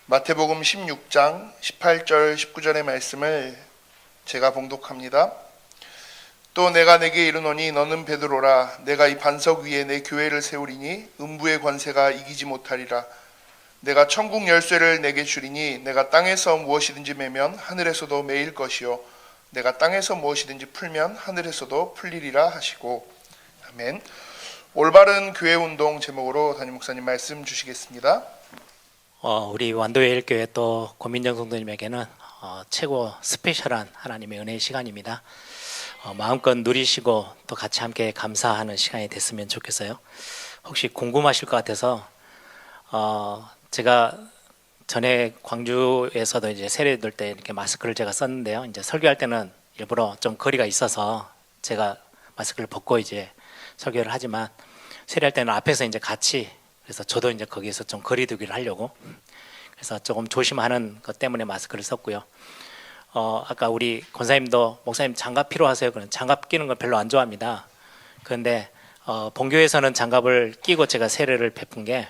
마태복음 16장 18절 19절의 말씀을 제가 봉독합니다. 또 내가 내게 이르노니 너는 베드로라. 내가 이 반석 위에 내 교회를 세우리니 음부의 권세가 이기지 못하리라. 내가 천국 열쇠를 내게 주리니 내가 땅에서 무엇이든지 매면 하늘에서도 매일 것이요 내가 땅에서 무엇이든지 풀면 하늘에서도 풀리리라 하시고. 아멘. 올바른 교회 운동 제목으로 담임 목사님 말씀 주시겠습니다. 우리 완도예일교회 또 고민정 성도님에게는 최고 스페셜한 하나님의 은혜의 시간입니다. 마음껏 누리시고 또 같이 함께 감사하는 시간이 됐으면 좋겠어요. 혹시 궁금하실 것 같아서 제가 전에 광주에서도 이제 세례될 때 이렇게 마스크를 제가 썼는데요. 이제 설교할 때는 일부러 좀 거리가 있어서 제가 마스크를 벗고 이제 설교를 하지만 세례할 때는 앞에서 이제 같이, 그래서 저도 이제 거기에서 좀 거리두기를 하려고, 그래서 조금 조심하는 것 때문에 마스크를 썼고요. 아까 우리 권사님도 목사님 장갑 필요하세요? 그런 장갑 끼는 걸 별로 안 좋아합니다. 그런데 본교에서는 장갑을 끼고 제가 세례를 베푼 게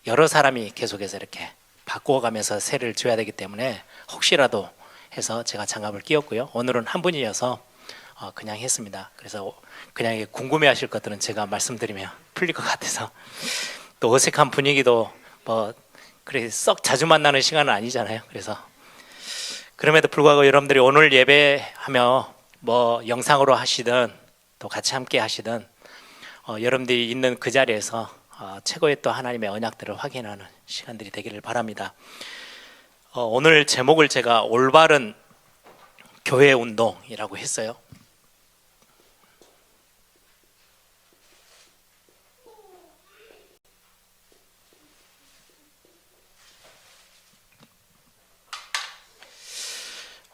여러 사람이 계속해서 이렇게 바꾸어가면서 세례를 줘야 되기 때문에 혹시라도 해서 제가 장갑을 끼웠고요. 오늘은 한 분이어서 그냥 했습니다. 그래서 그냥 궁금해하실 것들은 제가 말씀드리면 풀릴 것 같아서. 또 어색한 분위기도 그래 썩 자주 만나는 시간은 아니잖아요. 그래서 그럼에도 불구하고 여러분들이 오늘 예배하며 영상으로 하시든 또 같이 함께 하시든 여러분들이 있는 그 자리에서 최고의 또 하나님의 언약들을 확인하는 시간들이 되기를 바랍니다. 오늘 제목을 제가 올바른 교회 운동이라고 했어요.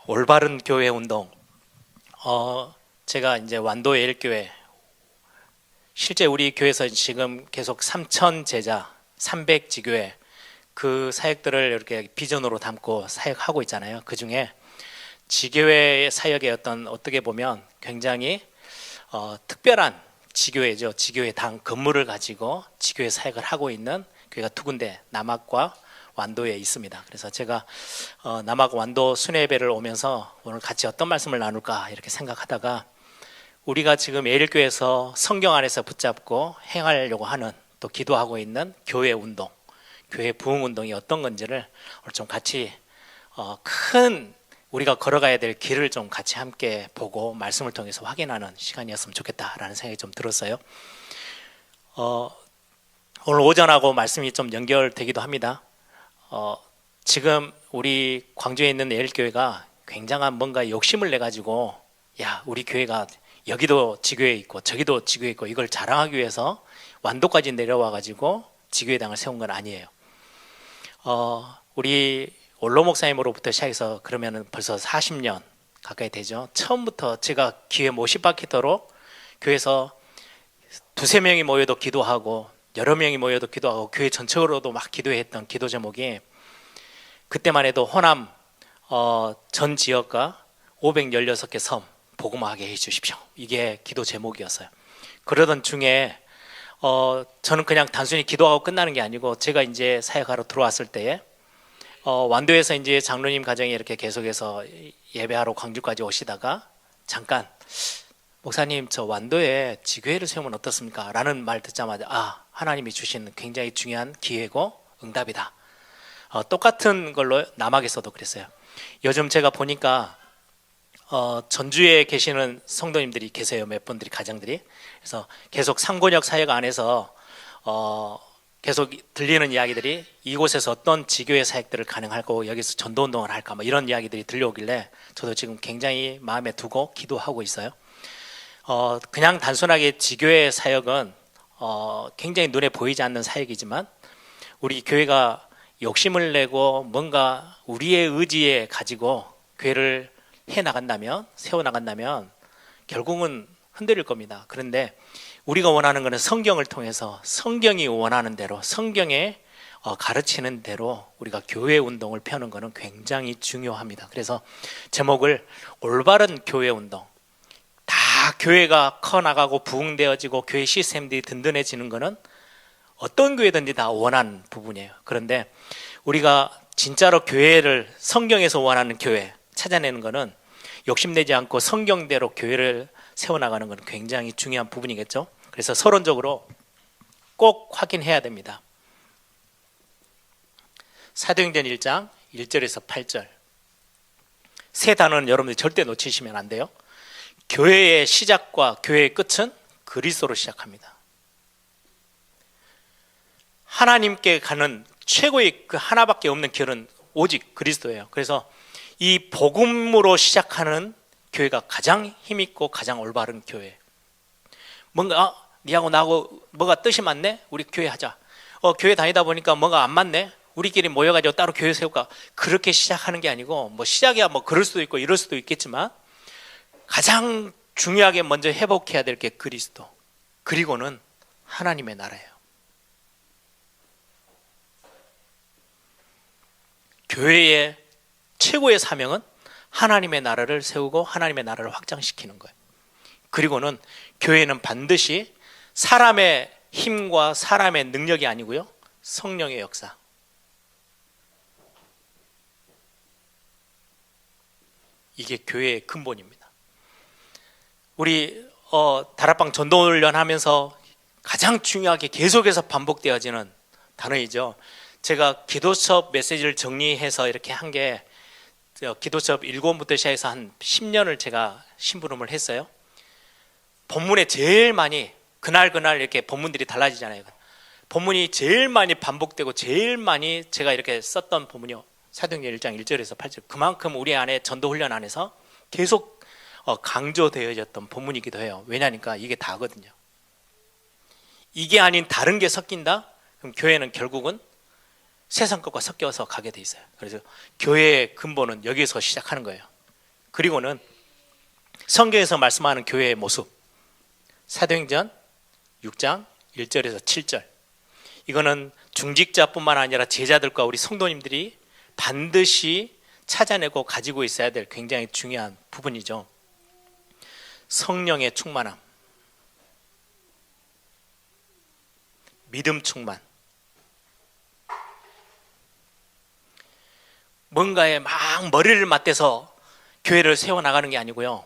올바른 교회 운동. 제가 이제 완도예일교회, 실제 우리 교회에서 지금 계속 3,000 제자, 300지교회 그 사역들을 이렇게 비전으로 담고 사역하고 있잖아요. 그 중에 지교회 사역의 어떻게 보면 굉장히 특별한 지교회죠. 지교회 당 건물을 가지고 지교회 사역을 하고 있는 교회가 두 군데, 남학과 완도에 있습니다. 그래서 제가 남학 완도 순회예배를 오면서 오늘 같이 어떤 말씀을 나눌까 이렇게 생각하다가 우리가 지금 예일교회에서 성경 안에서 붙잡고 행하려고 하는, 또 기도하고 있는 교회 운동, 교회 부흥 운동이 어떤 건지를 오늘 좀 같이 큰 우리가 걸어가야 될 길을 좀 같이 함께 보고 말씀을 통해서 확인하는 시간이었으면 좋겠다라는 생각이 좀 들었어요. 오늘 오전하고 말씀이 좀 연결되기도 합니다. 지금 우리 광주에 있는 예일교회가 굉장한 뭔가 욕심을 내가지고 우리 교회가 여기도 지교회 있고 저기도 지교회 있고 이걸 자랑하기 위해서 완도까지 내려와가지고 지교회당을 세운 건 아니에요. 우리 원로 목사님으로부터 시작해서 그러면은 벌써 40년 가까이 되죠. 처음부터 제가 기회 모십 받히도록 교회에서 두세 명이 모여도 기도하고 여러 명이 모여도 기도하고 교회 전체로도 막 기도했던 기도 제목이, 그때만 해도 호남 전 지역과 516개 섬 복음화하게 해주십시오. 이게 기도 제목이었어요. 그러던 중에 저는 그냥 단순히 기도하고 끝나는 게 아니고, 제가 이제 사역하러 들어왔을 때에 완도에서 이제 장로님 가정에 이렇게 계속해서 예배하러 광주까지 오시다가 잠깐 목사님 저 완도에 지교회를 세우면 어떻습니까? 라는 말 듣자마자 하나님이 주신 굉장히 중요한 기회고 응답이다. 똑같은 걸로 남학에서도 그랬어요. 요즘 제가 보니까 전주에 계시는 성도님들이 계세요. 몇 분들이, 가정들이. 그래서 계속 상곤역 사역 안에서 계속 들리는 이야기들이 이곳에서 어떤 지교회 사역들을 가능하고 여기서 전도운동을 할까 이런 이야기들이 들려오길래 저도 지금 굉장히 마음에 두고 기도하고 있어요. 그냥 단순하게 지교회 사역은 굉장히 눈에 보이지 않는 사역이지만 우리 교회가 욕심을 내고 뭔가 우리의 의지에 가지고 교회를 해나간다면, 세워나간다면 결국은 흔들릴 겁니다. 그런데 우리가 원하는 것은 성경을 통해서 성경이 원하는 대로, 성경에 가르치는 대로 우리가 교회 운동을 펴는 것은 굉장히 중요합니다. 그래서 제목을 올바른 교회 운동, 다 교회가 커나가고 부흥되어지고 교회 시스템들이 든든해지는 것은 어떤 교회든지 다 원하는 부분이에요. 그런데 우리가 진짜로 교회를 성경에서 원하는 교회 찾아내는 것은 욕심내지 않고 성경대로 교회를 세워나가는 것은 굉장히 중요한 부분이겠죠. 그래서 서론적으로 꼭 확인해야 됩니다. 사도행전 1장 1절에서 8절 세 단어는 여러분들이 절대 놓치시면 안 돼요. 교회의 시작과 교회의 끝은 그리스도로 시작합니다. 하나님께 가는 최고의 그 하나밖에 없는 길은 오직 그리스도예요. 그래서 이 복음으로 시작하는 교회가 가장 힘있고 가장 올바른 교회. 뭔가 니하고 나하고 뭐가 뜻이 맞네? 우리 교회 하자. 교회 다니다 보니까 뭐가 안 맞네? 우리끼리 모여가지고 따로 교회 세울까? 그렇게 시작하는 게 아니고 뭐 시작이야 뭐 그럴 수도 있고 이럴 수도 있겠지만 가장 중요하게 먼저 회복해야 될 게 그리스도, 그리고는 하나님의 나라예요. 교회의 최고의 사명은 하나님의 나라를 세우고 하나님의 나라를 확장시키는 거예요. 그리고는 교회는 반드시 사람의 힘과 사람의 능력이 아니고요, 성령의 역사. 이게 교회의 근본입니다. 우리 다락방 전도훈련 하면서 가장 중요하게 계속해서 반복되어지는 단어이죠. 제가 기도첩 메시지를 정리해서 이렇게 한 게 기도첩 1권부터 시작해서 한 10년을 제가 심부름을 했어요. 본문에 제일 많이 그날 이렇게 본문들이 달라지잖아요. 본문이 제일 많이 반복되고 제일 많이 제가 이렇게 썼던 본문이요, 사도행전 1장 1절에서 8절. 그만큼 우리 안에 전도훈련 안에서 계속 강조되어졌던 본문이기도 해요. 왜냐니까 이게 다거든요. 이게 아닌 다른 게 섞인다? 그럼 교회는 결국은 세상 것과 섞여서 가게 돼 있어요. 그래서 교회의 근본은 여기서 시작하는 거예요. 그리고는 성경에서 말씀하는 교회의 모습, 사도행전 6장 1절에서 7절. 이거는 중직자뿐만 아니라 제자들과 우리 성도님들이 반드시 찾아내고 가지고 있어야 될 굉장히 중요한 부분이죠. 성령의 충만함, 믿음 충만. 뭔가에 막 머리를 맞대서 교회를 세워나가는 게 아니고요,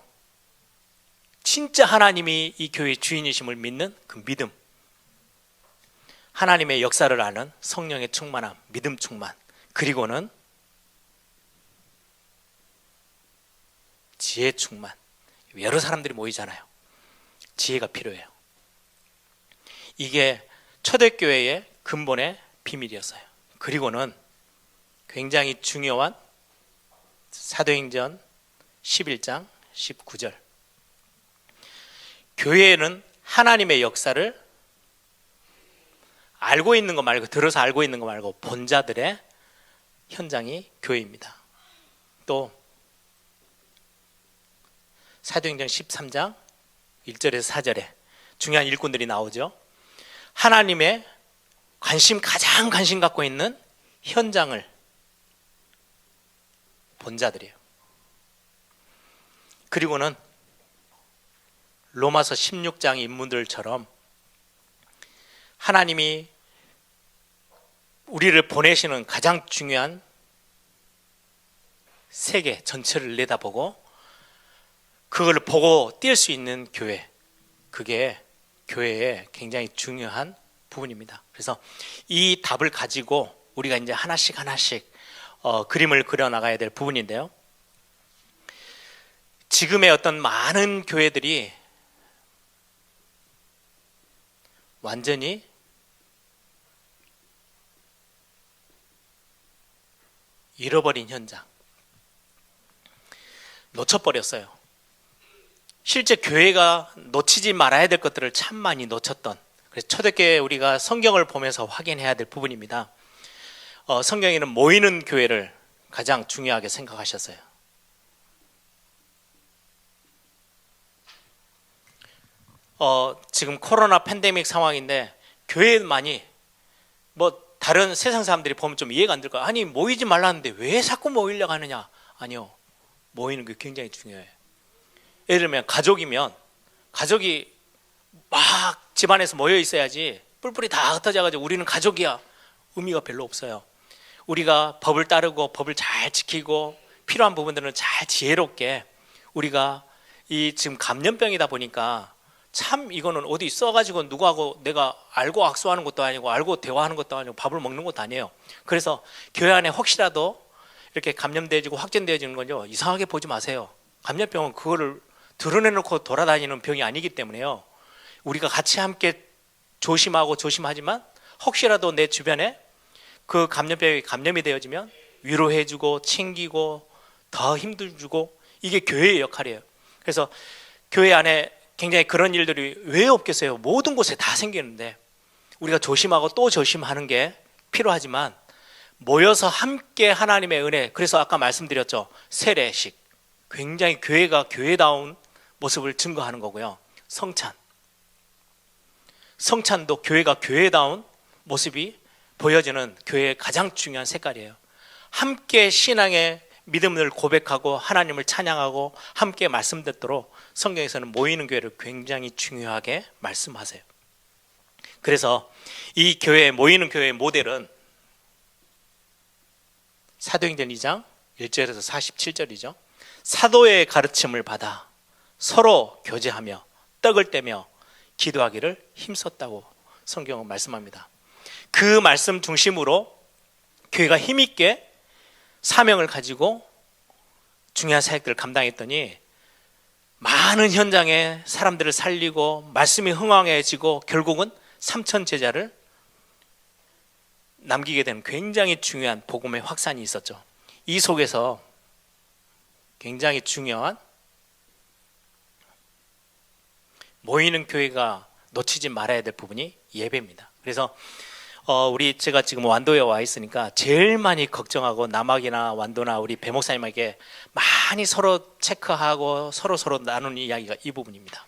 진짜 하나님이 이 교회의 주인이심을 믿는 그 믿음, 하나님의 역사를 아는 성령의 충만함, 믿음 충만. 그리고는 지혜 충만. 여러 사람들이 모이잖아요. 지혜가 필요해요. 이게 초대교회의 근본의 비밀이었어요. 그리고는 굉장히 중요한 사도행전 11장 19절. 교회는 하나님의 역사를 알고 있는 거 말고, 들어서 알고 있는 거 말고 본 자들의 현장이 교회입니다. 또 사도행전 13장 1절에서 4절에 중요한 일꾼들이 나오죠. 하나님의 가장 관심 갖고 있는 현장을 본 자들이에요. 그리고는 로마서 16장 인물들처럼 하나님이 우리를 보내시는 가장 중요한 세계 전체를 내다보고 그걸 보고 뛸 수 있는 교회, 그게 교회의 굉장히 중요한 부분입니다. 그래서 이 답을 가지고 우리가 이제 하나씩 그림을 그려나가야 될 부분인데요, 지금의 어떤 많은 교회들이 완전히 잃어버린 현장, 놓쳐버렸어요. 실제 교회가 놓치지 말아야 될 것들을 참 많이 놓쳤던, 그래서 초대교회 우리가 성경을 보면서 확인해야 될 부분입니다. 성경에는 모이는 교회를 가장 중요하게 생각하셨어요. 지금 코로나 팬데믹 상황인데 교회만이 뭐 다른 세상 사람들이 보면 좀 이해가 안 될 거야. 아니 모이지 말라는데 왜 자꾸 모이려고 하느냐. 아니요, 모이는 게 굉장히 중요해요. 예를 들면 가족이면 가족이 막 집안에서 모여 있어야지 뿔뿔이 다 흩어져 가지고 우리는 가족이야, 의미가 별로 없어요. 우리가 법을 따르고 법을 잘 지키고 필요한 부분들은 잘 지혜롭게 우리가 이 지금 감염병이다 보니까 참 이거는 어디 써가지고 누구하고 내가 알고 악수하는 것도 아니고 알고 대화하는 것도 아니고 밥을 먹는 것도 아니에요. 그래서 교회 안에 혹시라도 이렇게 감염되어지고 확진되어지는 건요, 이상하게 보지 마세요. 감염병은 그거를 드러내놓고 돌아다니는 병이 아니기 때문에요. 우리가 같이 함께 조심하고 조심하지만 혹시라도 내 주변에 그 감염병이 감염이 되어지면 위로해주고 챙기고 더 힘들 주고, 이게 교회의 역할이에요. 그래서 교회 안에 굉장히 그런 일들이 왜 없겠어요? 모든 곳에 다 생기는데 우리가 조심하고 또 조심하는 게 필요하지만 모여서 함께 하나님의 은혜, 그래서 아까 말씀드렸죠, 세례식, 굉장히 교회가 교회다운 모습을 증거하는 거고요. 성찬도 교회가 교회다운 모습이 보여지는 교회의 가장 중요한 색깔이에요. 함께 신앙의 믿음을 고백하고 하나님을 찬양하고 함께 말씀 듣도록 성경에서는 모이는 교회를 굉장히 중요하게 말씀하세요. 그래서 이 교회, 모이는 교회의 모델은 사도행전 2장 1절에서 47절이죠. 사도의 가르침을 받아 서로 교제하며 떡을 떼며 기도하기를 힘썼다고 성경은 말씀합니다. 그 말씀 중심으로 교회가 힘있게 사명을 가지고 중요한 사역들을 감당했더니 많은 현장에 사람들을 살리고 말씀이 흥황해지고 결국은 3천 제자를 남기게 되는 굉장히 중요한 복음의 확산이 있었죠. 이 속에서 굉장히 중요한 모이는 교회가 놓치지 말아야 될 부분이 예배입니다. 그래서 제가 지금 완도에 와 있으니까 제일 많이 걱정하고 남학이나 완도나 우리 배 목사님에게 많이 서로 체크하고 서로 나누는 이야기가 이 부분입니다.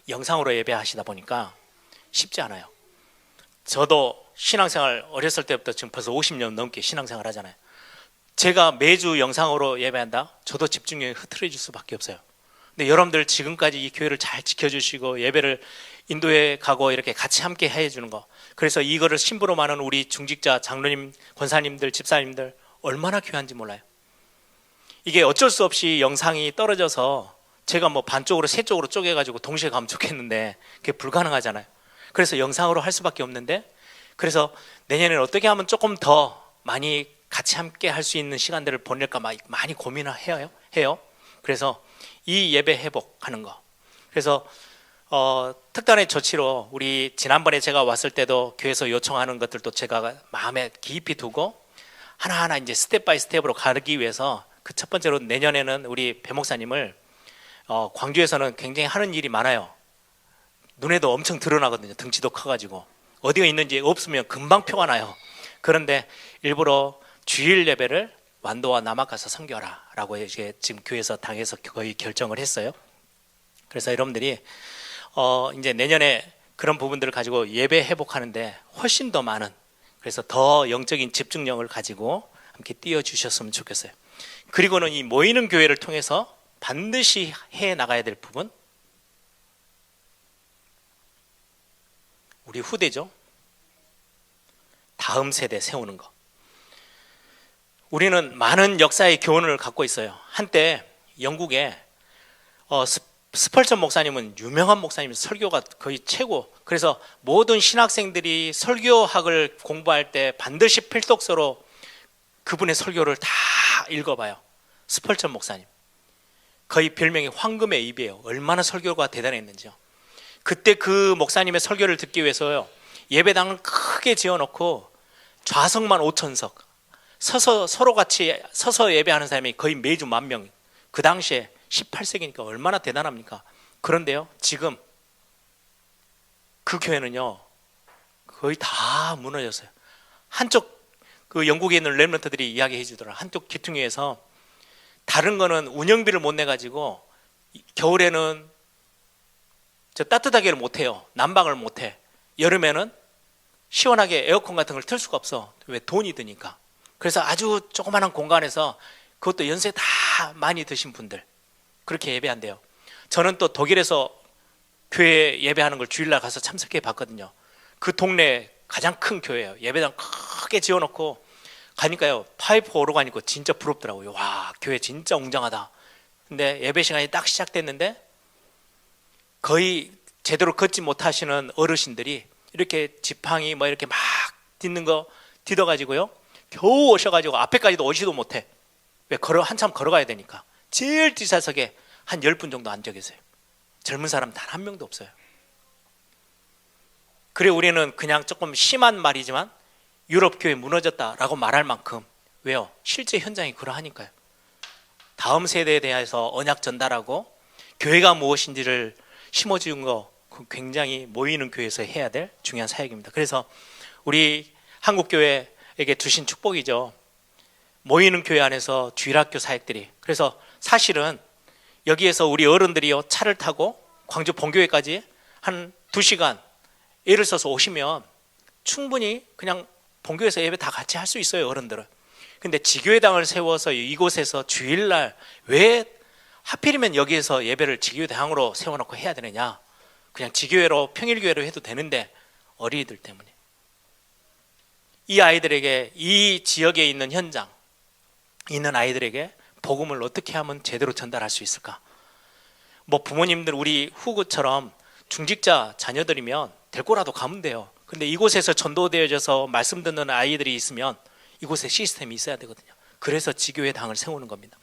영상으로 예배하시다 보니까 쉽지 않아요. 저도 신앙생활 어렸을 때부터 지금 벌써 50년 넘게 신앙생활 하잖아요. 제가 매주 영상으로 예배한다? 저도 집중력이 흐트러질 수밖에 없어요. 근데 여러분들 지금까지 이 교회를 잘 지켜주시고 예배를 인도에 가고 이렇게 같이 함께 해주는 거, 그래서 이거를 신부로 많은 우리 중직자, 장로님, 권사님들, 집사님들 얼마나 귀한지 몰라요. 이게 어쩔 수 없이 영상이 떨어져서 제가 뭐 반쪽으로 세 쪽으로 쪼개가지고 동시에 가면 좋겠는데 그게 불가능하잖아요. 그래서 영상으로 할 수밖에 없는데, 그래서 내년에는 어떻게 하면 조금 더 많이 같이 함께 할 수 있는 시간들을 보낼까 많이 고민을 해요. 그래서 이 예배 회복하는 거, 그래서 특단의 조치로 우리 지난번에 제가 왔을 때도 교회에서 요청하는 것들도 제가 마음에 깊이 두고 하나하나 이제 스텝 바이 스텝으로 가기 위해서 그 첫 번째로 내년에는 우리 배 목사님을 광주에서는 굉장히 하는 일이 많아요. 눈에도 엄청 드러나거든요. 등치도 커가지고 어디가 있는지 없으면 금방 표가 나요. 그런데 일부러 주일 예배를 완도와 남학 가서 섬겨라 라고 이제 지금 교회에서 당에서 거의 결정을 했어요. 그래서 여러분들이 이제 내년에 그런 부분들을 가지고 예배 회복하는데 훨씬 더 많은, 그래서 더 영적인 집중력을 가지고 함께 띄워주셨으면 좋겠어요. 그리고는 이 모이는 교회를 통해서 반드시 해 나가야 될 부분, 우리 후대죠. 다음 세대 세우는 거. 우리는 많은 역사의 교훈을 갖고 있어요. 한때 영국에 스펄전 목사님은 유명한 목사님, 설교가 거의 최고. 그래서 모든 신학생들이 설교학을 공부할 때 반드시 필독서로 그분의 설교를 다 읽어봐요. 스펄전 목사님, 거의 별명이 황금의 입이에요. 얼마나 설교가 대단했는지요. 그때 그 목사님의 설교를 듣기 위해서요, 예배당을 크게 지어놓고 좌석만 5,000석, 서로 같이 서서 예배하는 사람이 거의 매주 10,000명. 그 당시에 18세기니까 얼마나 대단합니까? 그런데요, 지금 그 교회는요 거의 다 무너졌어요. 한쪽 그 영국에 있는 렘넌트들이 이야기해 주더라. 한쪽 기퉁이에서 다른 거는 운영비를 못 내 가지고 겨울에는 저 따뜻하게를 못 해요. 난방을 못 해. 여름에는 시원하게 에어컨 같은 걸 틀 수가 없어. 왜? 돈이 드니까. 그래서 아주 조그마한 공간에서, 그것도 연세 다 많이 드신 분들 그렇게 예배한대요. 저는 또 독일에서 교회 예배하는 걸 주일날 가서 참석해 봤거든요. 그 동네 가장 큰 교회예요. 예배당 크게 지어놓고 가니까요, 파이프 오러 가니까 진짜 부럽더라고요. 와, 교회 진짜 웅장하다. 근데 예배 시간이 딱 시작됐는데 거의 제대로 걷지 못하시는 어르신들이 이렇게 지팡이 뭐 이렇게 막 딛는 거 딛어가지고요, 겨우 오셔가지고 앞에까지도 오지도 못해. 왜? 한참 걸어가야 되니까. 제일 뒷좌석에 한 10분 정도 앉아 계세요. 젊은 사람 단 한 명도 없어요. 그래, 우리는 그냥 조금 심한 말이지만 유럽 교회 무너졌다라고 말할 만큼, 왜요? 실제 현장이 그러하니까요. 다음 세대에 대해서 언약 전달하고 교회가 무엇인지를 심어준 거, 굉장히 모이는 교회에서 해야 될 중요한 사역입니다. 그래서 우리 한국교회에게 주신 축복이죠. 모이는 교회 안에서 주일학교 사역들이. 그래서 사실은 여기에서 우리 어른들이요, 차를 타고 광주 본교회까지 한 2시간 예를 써서 오시면 충분히 그냥 본교회에서 예배 다 같이 할 수 있어요, 어른들은. 근데 지교회당을 세워서 이곳에서 주일날 왜 하필이면 여기에서 예배를 지교회당으로 세워놓고 해야 되느냐? 그냥 지교회로, 평일교회로 해도 되는데 어린이들 때문에. 이 아이들에게, 이 지역에 있는 현장 있는 아이들에게 복음을 어떻게 하면 제대로 전달할 수 있을까? 뭐 부모님들, 우리 후구처럼 중직자 자녀들이면 데리고라도 가면 돼요. 근데 이곳에서 전도되어져서 말씀 듣는 아이들이 있으면 이곳에 시스템이 있어야 되거든요. 그래서 지교회 당을 세우는 겁니다.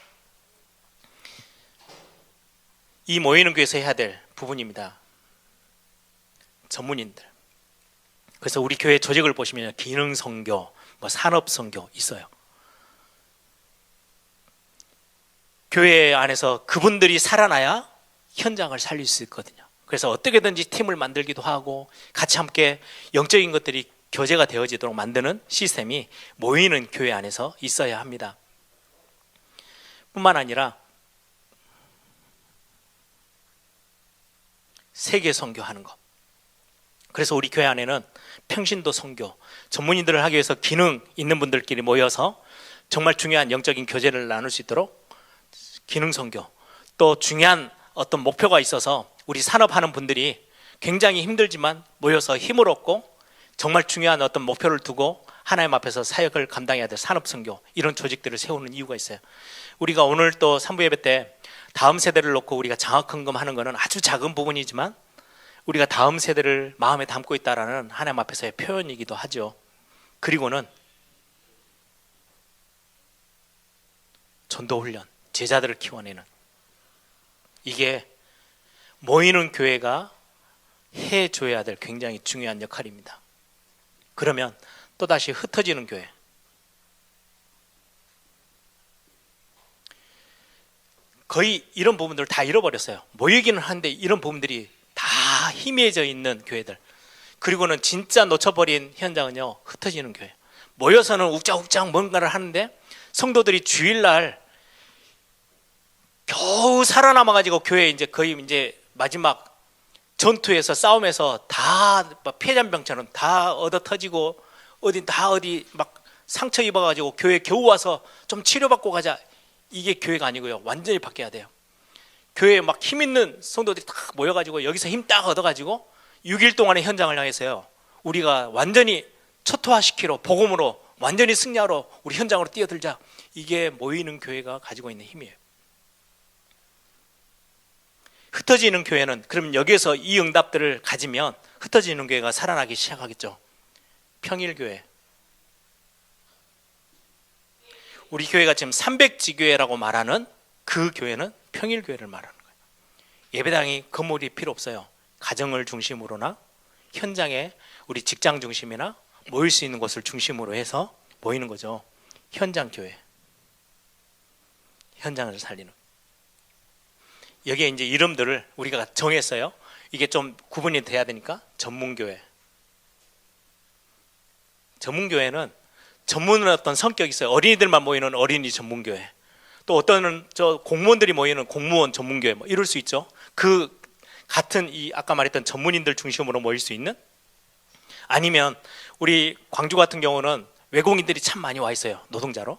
이 모이는 교회에서 해야 될 부분입니다. 전문인들. 그래서 우리 교회 조직을 보시면 기능 선교, 뭐 산업 선교 있어요. 교회 안에서 그분들이 살아나야 현장을 살릴 수 있거든요. 그래서 어떻게든지 팀을 만들기도 하고 같이 함께 영적인 것들이 교제가 되어지도록 만드는 시스템이 모이는 교회 안에서 있어야 합니다. 뿐만 아니라 세계 선교하는 것. 그래서 우리 교회 안에는 평신도 선교, 전문인들을 하기 위해서 기능 있는 분들끼리 모여서 정말 중요한 영적인 교제를 나눌 수 있도록 기능 선교, 또 중요한 어떤 목표가 있어서 우리 산업하는 분들이 굉장히 힘들지만 모여서 힘을 얻고 정말 중요한 어떤 목표를 두고 하나님 앞에서 사역을 감당해야 될 산업 선교, 이런 조직들을 세우는 이유가 있어요. 우리가 오늘 또 3부 예배 때 다음 세대를 놓고 우리가 장학헌금하는 것은 아주 작은 부분이지만 우리가 다음 세대를 마음에 담고 있다라는 하나님 앞에서의 표현이기도 하죠. 그리고는 전도훈련, 제자들을 키워내는, 이게 모이는 교회가 해줘야 될 굉장히 중요한 역할입니다. 그러면 또다시 흩어지는 교회, 거의 이런 부분들을 다 잃어버렸어요. 모이기는 하는데 이런 부분들이 다 희미해져 있는 교회들, 그리고는 진짜 놓쳐버린 현장은요, 흩어지는 교회. 모여서는 욱작욱작 뭔가를 하는데 성도들이 주일날 겨우 살아남아가지고 교회 이제 거의 이제 마지막 전투에서, 싸움에서 다 폐잔병처럼 다 얻어 터지고 어디 막 상처 입어가지고 교회 겨우 와서 좀 치료받고 가자, 이게 교회가 아니고요, 완전히 바뀌어야 돼요. 교회에 막 힘 있는 성도들이 딱 모여가지고 여기서 힘 딱 얻어가지고 6일 동안의 현장을 향해서요, 우리가 완전히 초토화시키러, 복음으로 완전히 승리하러 우리 현장으로 뛰어들자. 이게 모이는 교회가 가지고 있는 힘이에요. 흩어지는 교회는, 그러면 여기에서 이 응답들을 가지면 흩어지는 교회가 살아나기 시작하겠죠. 평일교회, 우리 교회가 지금 300지교회라고 말하는 그 교회는 평일교회를 말하는 거예요. 예배당이 건물이 필요 없어요. 가정을 중심으로나 현장에 우리 직장 중심이나 모일 수 있는 곳을 중심으로 해서 모이는 거죠. 현장교회, 현장을 살리는. 여기에 이제 이름들을 우리가 정했어요. 이게 좀 구분이 돼야 되니까 전문교회. 전문교회는 전문은 어떤 성격이 있어요. 어린이들만 모이는 어린이 전문교회, 또 어떤 공무원들이 모이는 공무원 전문교회, 뭐 이럴 수 있죠. 그 같은 이 아까 말했던 전문인들 중심으로 모일 수 있는, 아니면 우리 광주 같은 경우는 외국인들이 참 많이 와 있어요, 노동자로.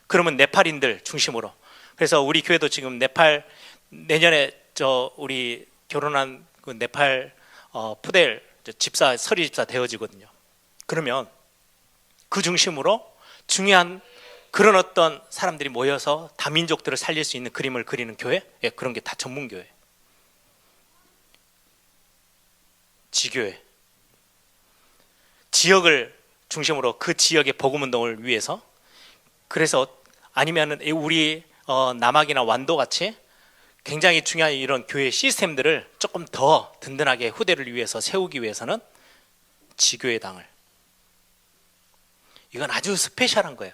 그러면 네팔인들 중심으로. 그래서 우리 교회도 지금 네팔, 내년에 우리 결혼한 그 네팔 푸델 집사, 서리 집사 되어지거든요. 그러면 그 중심으로 중요한 그런 어떤 사람들이 모여서 다민족들을 살릴 수 있는 그림을 그리는 교회? 예, 그런 게 다 전문교회. 지교회. 지역을 중심으로 그 지역의 복음운동을 위해서, 그래서 아니면은 우리 남학이나 완도 같이 굉장히 중요한 이런 교회 시스템들을 조금 더 든든하게 후대를 위해서 세우기 위해서는 지교회당을, 이건 아주 스페셜한 거예요.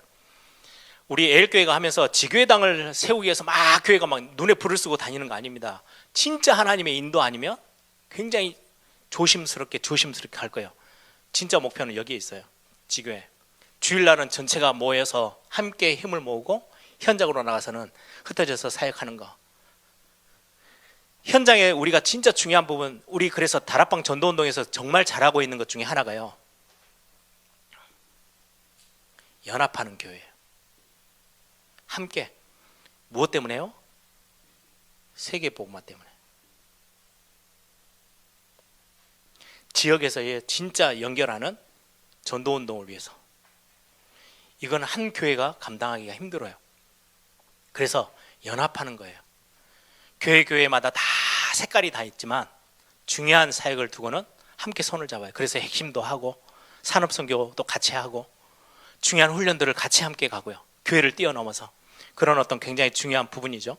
우리 애일교회가 하면서 지교회당을 세우기 위해서 막 교회가 막 눈에 불을 쓰고 다니는 거 아닙니다. 진짜 하나님의 인도 아니면 굉장히 조심스럽게 할 거예요. 진짜 목표는 여기에 있어요. 지교회. 주일날은 전체가 모여서 함께 힘을 모으고 현장으로 나가서는 흩어져서 사역하는 거. 현장에 우리가 진짜 중요한 부분, 우리 그래서 다락방 전도운동에서 정말 잘하고 있는 것 중에 하나가요, 연합하는 교회예요. 함께. 무엇 때문에요? 세계복음화 때문에. 지역에서의 진짜 연결하는 전도운동을 위해서. 이건 한 교회가 감당하기가 힘들어요. 그래서 연합하는 거예요. 교회마다 다 색깔이 다 있지만 중요한 사역을 두고는 함께 손을 잡아요. 그래서 핵심도 하고 산업선교도 같이 하고 중요한 훈련들을 같이 함께 가고요. 교회를 뛰어넘어서 그런 어떤 굉장히 중요한 부분이죠.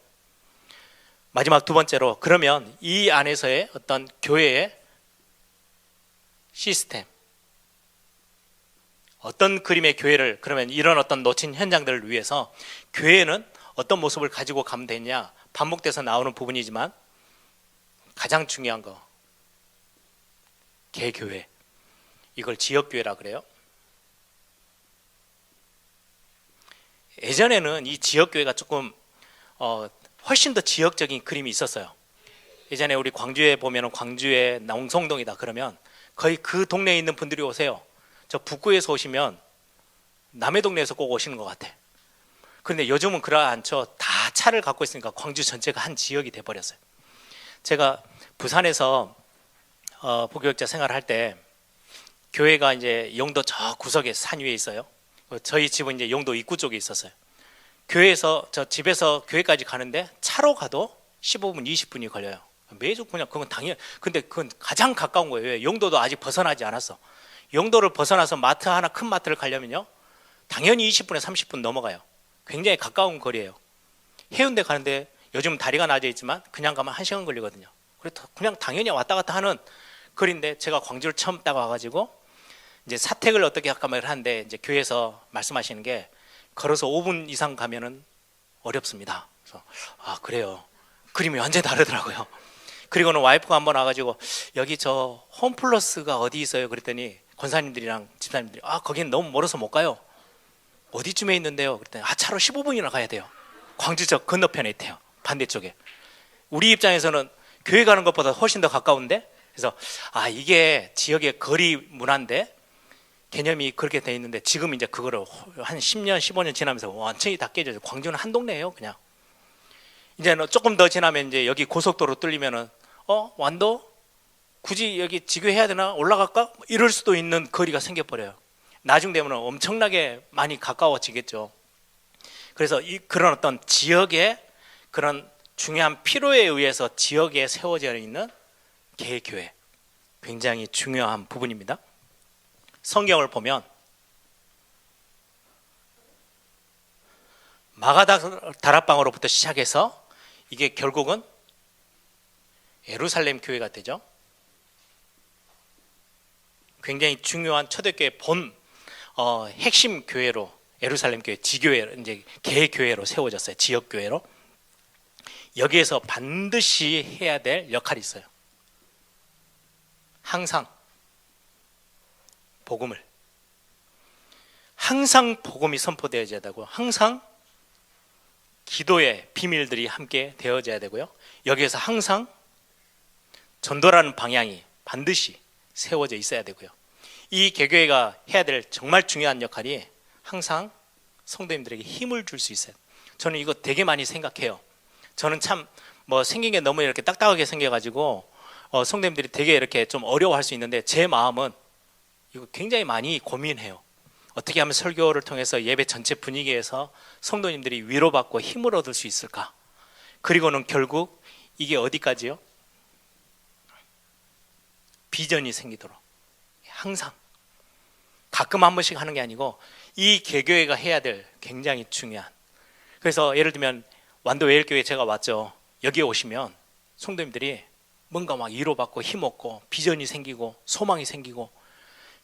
마지막 두 번째로, 그러면 이 안에서의 어떤 교회의 시스템, 어떤 그림의 교회를, 그러면 이런 어떤 놓친 현장들을 위해서 교회는 어떤 모습을 가지고 가면 되냐, 반복돼서 나오는 부분이지만 가장 중요한 거, 개교회. 이걸 지역교회라 그래요. 예전에는 이 지역교회가 조금 훨씬 더 지역적인 그림이 있었어요. 예전에 우리 광주에 보면 광주의 농성동이다 그러면 거의 그 동네에 있는 분들이 오세요. 저 북구에서 오시면 남의 동네에서 꼭 오시는 것 같아. 그런데 요즘은 그러지 않죠. 다 차를 갖고 있으니까 광주 전체가 한 지역이 돼버렸어요. 제가 부산에서 부교육자 생활할 때 교회가 이제 영도 저 구석에 산 위에 있어요. 저희 집은 이제 영도 입구 쪽에 있었어요. 교회에서 저 집에서 교회까지 가는데 차로 가도 15분, 20분이 걸려요. 매주 그냥 그건 당연. 근데 그건 가장 가까운 거예요. 영도도 아직 벗어나지 않았어. 영도를 벗어나서 마트 하나, 큰 마트를 가려면요, 당연히 20분에 30분 넘어가요. 굉장히 가까운 거리예요. 해운대 가는데 요즘 다리가 낮아 있지만 그냥 가면 1시간 걸리거든요. 그래서 그냥 당연히 왔다 갔다 하는 거리인데, 제가 광주를 처음 딱 와가지고 이제 사택을 어떻게 할까 하는데, 이제 교회에서 말씀하시는 게 걸어서 5분 이상 가면은 어렵습니다. 그래서 아, 그래요. 그림이 완전히 다르더라고요. 그리고는 와이프가 한번 와가지고 여기 저 홈플러스가 어디 있어요? 그랬더니 권사님들이랑 집사님들이 아, 거기는 너무 멀어서 못 가요. 어디쯤에 있는데요? 그랬더니 아, 차로 15분이나 가야 돼요. 광주 저 건너편에 있대요. 반대쪽에. 우리 입장에서는 교회 가는 것보다 훨씬 더 가까운데, 그래서 아, 이게 지역의 거리 문화인데 개념이 그렇게 돼 있는데, 지금 이제 그거를 한 10년, 15년 지나면서 완전히 다 깨져요. 광주는 한 동네예요, 그냥. 이제는 조금 더 지나면 이제 여기 고속도로 뚫리면은 완도 굳이 여기 지교해야 되나, 올라갈까, 이럴 수도 있는 거리가 생겨버려요. 나중 되면 엄청나게 많이 가까워지겠죠. 그래서 그런 어떤 지역의 그런 중요한 필요에 의해서 지역에 세워져 있는 개교회, 굉장히 중요한 부분입니다. 성경을 보면 마가다 다락방으로부터 시작해서 이게 결국은 예루살렘 교회가 되죠. 굉장히 중요한 초대교회 본 핵심 교회로 예루살렘 교회, 지교회, 이제 개교회로 세워졌어요. 지역 교회로. 여기에서 반드시 해야 될 역할이 있어요. 항상 복음을, 항상 복음이 선포되어져야 되고, 항상 기도의 비밀들이 함께 되어져야 되고요. 여기에서 항상 전도라는 방향이 반드시 세워져 있어야 되고요. 이 개교회가 해야 될 정말 중요한 역할이 항상 성도님들에게 힘을 줄 수 있어요. 저는 이거 되게 많이 생각해요. 저는 참 생긴 게 너무 이렇게 딱딱하게 생겨가지고 성도님들이 되게 이렇게 좀 어려워할 수 있는데, 제 마음은 이거 굉장히 많이 고민해요. 어떻게 하면 설교를 통해서 예배 전체 분위기에서 성도님들이 위로받고 힘을 얻을 수 있을까? 그리고는 결국 이게 어디까지요? 비전이 생기도록 항상 가끔 한 번씩 하는 게 아니고 이 개교회가 해야 될 굉장히 중요한. 그래서 예를 들면 완도 예일교회 제가 왔죠. 여기에 오시면 성도님들이 뭔가 막 위로받고 힘없고 비전이 생기고 소망이 생기고,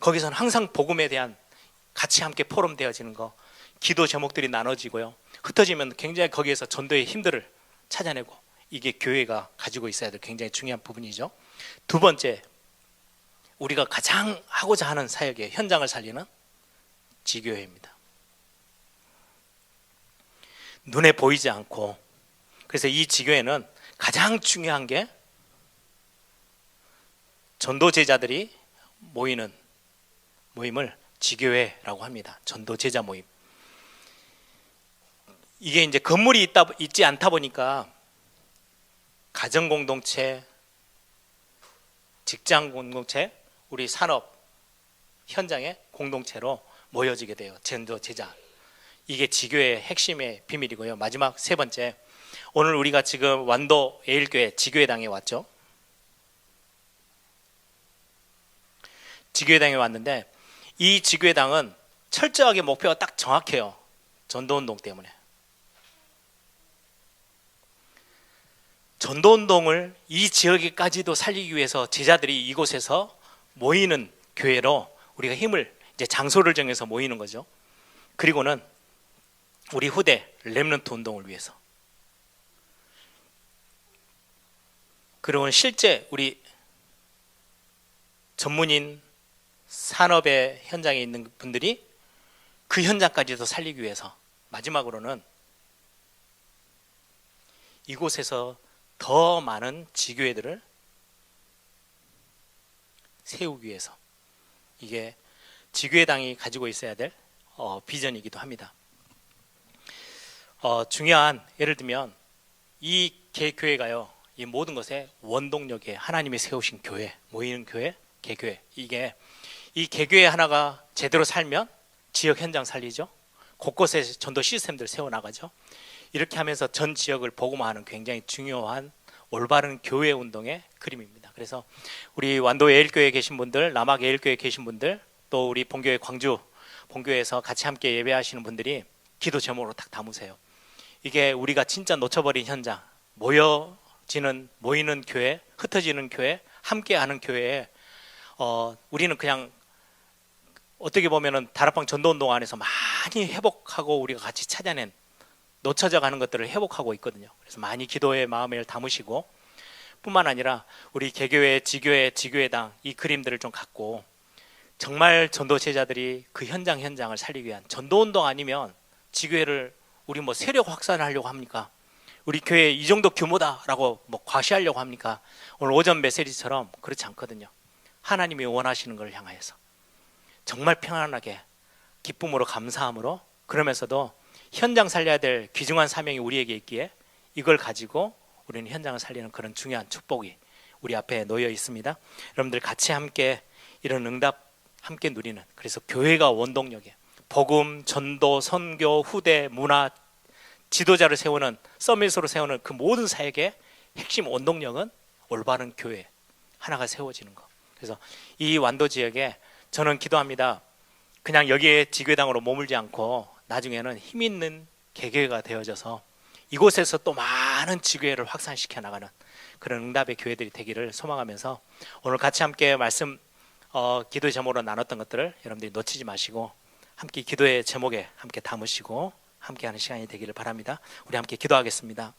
거기서는 항상 복음에 대한 같이 함께 포럼 되어지는 거, 기도 제목들이 나눠지고요. 흩어지면 굉장히 거기에서 전도의 힘들을 찾아내고, 이게 교회가 가지고 있어야 될 굉장히 중요한 부분이죠. 두 번째, 우리가 가장 하고자 하는 사역의 현장을 살리는 지교회입니다. 눈에 보이지 않고, 그래서 이 지교회는 가장 중요한 게 전도 제자들이 모이는 모임을 지교회라고 합니다. 전도 제자 모임. 이게 이제 건물이 있지 않다 보니까 가정 공동체, 직장 공동체, 우리 산업 현장의 공동체로 모여지게 돼요. 전도 제자. 이게 지교의 핵심의 비밀이고요. 마지막 세 번째, 오늘 우리가 지금 완도 예일교회 지교회당에 왔죠. 지교회당에 왔는데 이 지교회당은 철저하게 목표가 딱 정확해요. 전도운동 때문에. 전도운동을 이 지역에까지도 살리기 위해서 제자들이 이곳에서 모이는 교회로 우리가 힘을, 이제 장소를 정해서 모이는 거죠. 그리고는 우리 후대 렘넌트 운동을 위해서, 그리고 실제 우리 전문인 산업의 현장에 있는 분들이 그 현장까지도 살리기 위해서, 마지막으로는 이곳에서 더 많은 지교회들을 세우기 위해서, 이게 지교회당이 가지고 있어야 될 비전이기도 합니다. 중요한, 예를 들면 이 개교회가요, 이 모든 것의 원동력에 하나님이 세우신 교회, 모이는 교회, 개교회. 이게 이 개교회 하나가 제대로 살면 지역 현장 살리죠. 곳곳에 전도 시스템들 세워나가죠. 이렇게 하면서 전 지역을 복음화하는 굉장히 중요한 올바른 교회 운동의 그림입니다. 그래서 우리 완도 예일교회에 계신 분들, 남학 예일교회에 계신 분들, 또 우리 본교회 광주 본교회에서 같이 함께 예배하시는 분들이 기도 제목으로 딱 담으세요. 이게 우리가 진짜 놓쳐버린 현장, 모이는 교회, 흩어지는 교회, 함께하는 교회에 우리는 그냥 어떻게 보면은 다락방 전도운동 안에서 많이 회복하고 우리가 같이 찾아낸 놓쳐져 가는 것들을 회복하고 있거든요. 그래서 많이 기도의 마음을 담으시고, 뿐만 아니라 우리 개교회, 지교회, 지교회당 이 그림들을 좀 갖고 정말 전도 제자들이 그 현장을 살리기 위한 전도운동 아니면 지교회를 우리 뭐 세력 확산하려고 합니까? 우리 교회 이 정도 규모다라고 뭐 과시하려고 합니까? 오늘 오전 메시지처럼 그렇지 않거든요. 하나님이 원하시는 걸 향하여서 정말 평안하게 기쁨으로 감사함으로, 그러면서도 현장 살려야 될 귀중한 사명이 우리에게 있기에 이걸 가지고 우리는 현장을 살리는 그런 중요한 축복이 우리 앞에 놓여 있습니다. 여러분들 같이 함께 이런 응답 함께 누리는, 그래서 교회가 원동력이에요. 복음, 전도, 선교, 후대, 문화, 지도자를 세우는, 서밋으로 세우는 그 모든 사역의 핵심 원동력은 올바른 교회 하나가 세워지는 거. 그래서 이 완도 지역에 저는 기도합니다. 그냥 여기에 지교회당으로 머물지 않고 나중에는 힘 있는 개교회가 되어져서 이곳에서 또 많은 지교회를 확산시켜 나가는 그런 응답의 교회들이 되기를 소망하면서, 오늘 같이 함께 말씀 기도의 제목으로 나눴던 것들을 여러분들이 놓치지 마시고 함께 기도의 제목에 함께 담으시고 함께하는 시간이 되기를 바랍니다. 우리 함께 기도하겠습니다.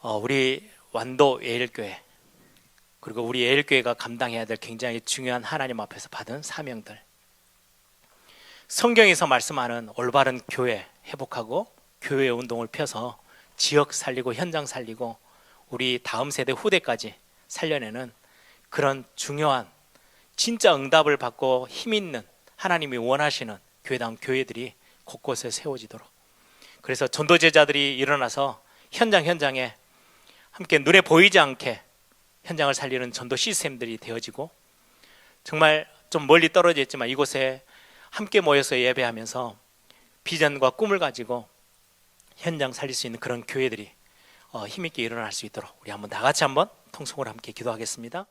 우리 완도 예일교회, 그리고 우리 예일교회가 감당해야 될 굉장히 중요한 하나님 앞에서 받은 사명들, 성경에서 말씀하는 올바른 교회 회복하고 교회 운동을 펴서 지역 살리고 현장 살리고 우리 다음 세대 후대까지 살려내는 그런 중요한 진짜 응답을 받고 힘 있는 하나님이 원하시는 교회다운 교회들이 곳곳에 세워지도록, 그래서 전도제자들이 일어나서 현장에 함께 눈에 보이지 않게 현장을 살리는 전도 시스템들이 되어지고, 정말 좀 멀리 떨어져 있지만 이곳에 함께 모여서 예배하면서 비전과 꿈을 가지고 현장 살릴 수 있는 그런 교회들이 힘있게 일어날 수 있도록 우리 한번 다 같이 한번 통성으로 함께 기도하겠습니다.